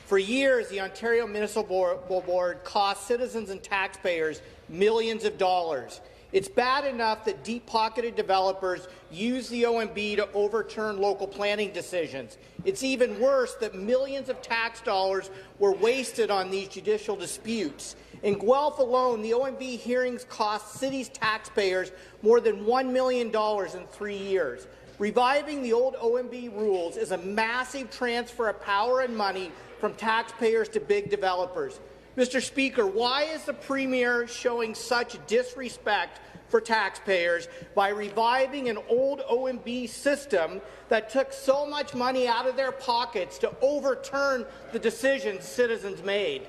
For years, the Ontario Municipal Board cost citizens and taxpayers millions of dollars. It's bad enough that deep-pocketed developers use the OMB to overturn local planning decisions. It's even worse that millions of tax dollars were wasted on these judicial disputes. In Guelph alone, the OMB hearings cost cities' taxpayers more than $1 million in 3 years. Reviving the old OMB rules is a massive transfer of power and money from taxpayers to big developers. Mr. Speaker, why is the Premier showing such disrespect for taxpayers by reviving an old OMB system that took so much money out of their pockets to overturn the decisions citizens made?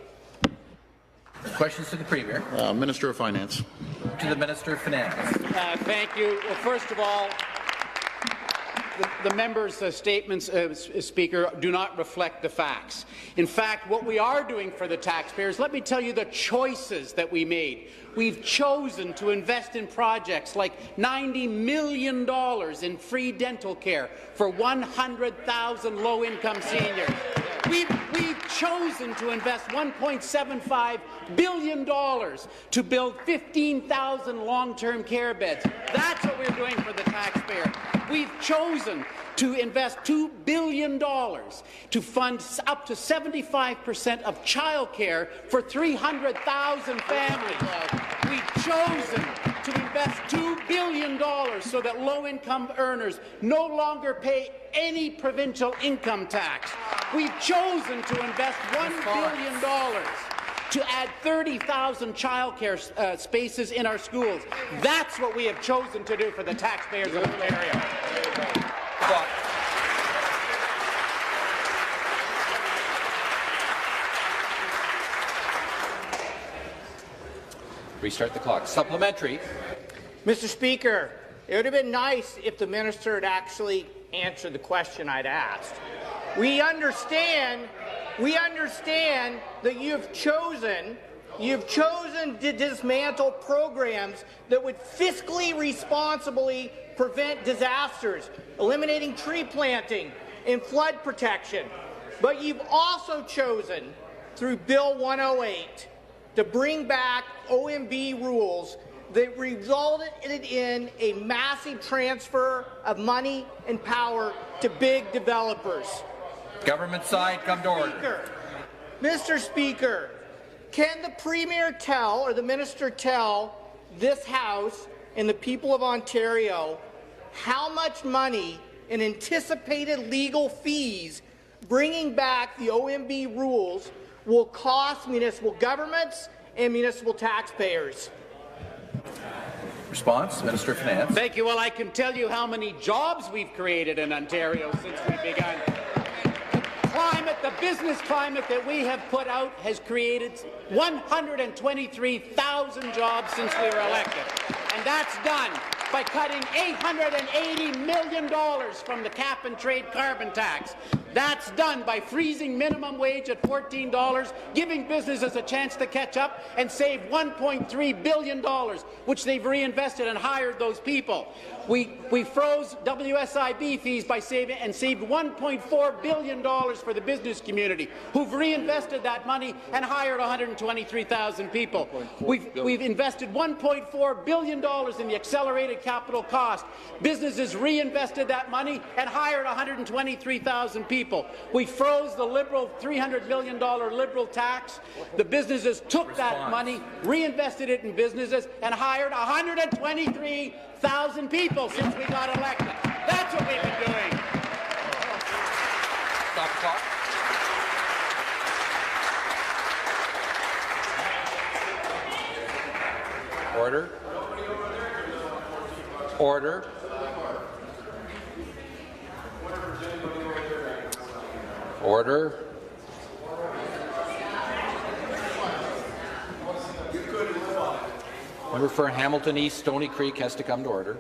Questions to the Premier. Minister of Finance. To the Minister of Finance. Thank you. Well, first of all, the member's statements, Speaker, do not reflect the facts. In fact, what we are doing for the taxpayers, let me tell you the choices that we made. We've chosen to invest in projects like $90 million in free dental care for 100,000 low-income seniors. We've chosen to invest $1.75 billion to build 15,000 long-term care beds. That's what we're doing for the taxpayer. We've chosen to invest $2 billion to fund up to 75% of childcare for 300,000 families. We've chosen to invest $2 billion so that low-income earners no longer pay any provincial income tax. We've chosen to invest $1 billion to add 30,000 childcare spaces in our schools. That's what we have chosen to do for the taxpayers of Ontario. Restart the clock. Supplementary. Mr. Speaker, it would have been nice if the minister had actually answered the question I'd asked. We understand that you've chosen to dismantle programs that would fiscally responsibly prevent disasters, eliminating tree planting and flood protection. But you've also chosen, through Bill 108, to bring back OMB rules that resulted in a massive transfer of money and power to big developers. Government side, come to order. Mr. Speaker, can the Premier tell, or the Minister tell, this House and the people of Ontario how much money in anticipated legal fees bringing back the OMB rules will cost municipal governments and municipal taxpayers? Response, Minister of Finance. Thank you. Well, I can tell you how many jobs we've created in Ontario since we began. The business climate that we have put out has created 123,000 jobs since we were elected. And that's done by cutting $880 million from the cap-and-trade carbon tax. That's done by freezing minimum wage at $14, giving businesses a chance to catch up and save $1.3 billion, which they've reinvested and hired those people. We froze WSIB fees by saved $1.4 billion for the business community, who've reinvested that money and hired 123,000 people. We've invested $1.4 billion in the accelerated capital cost. Businesses reinvested that money and hired 123,000 people. We froze the Liberal $300 million Liberal tax. The businesses took that money, reinvested it in businesses, and hired 123,000 people since we got elected. That's what we've been doing. Stop the clock. Order. Order. Order. Member for Hamilton East Stony Creek has to come to order.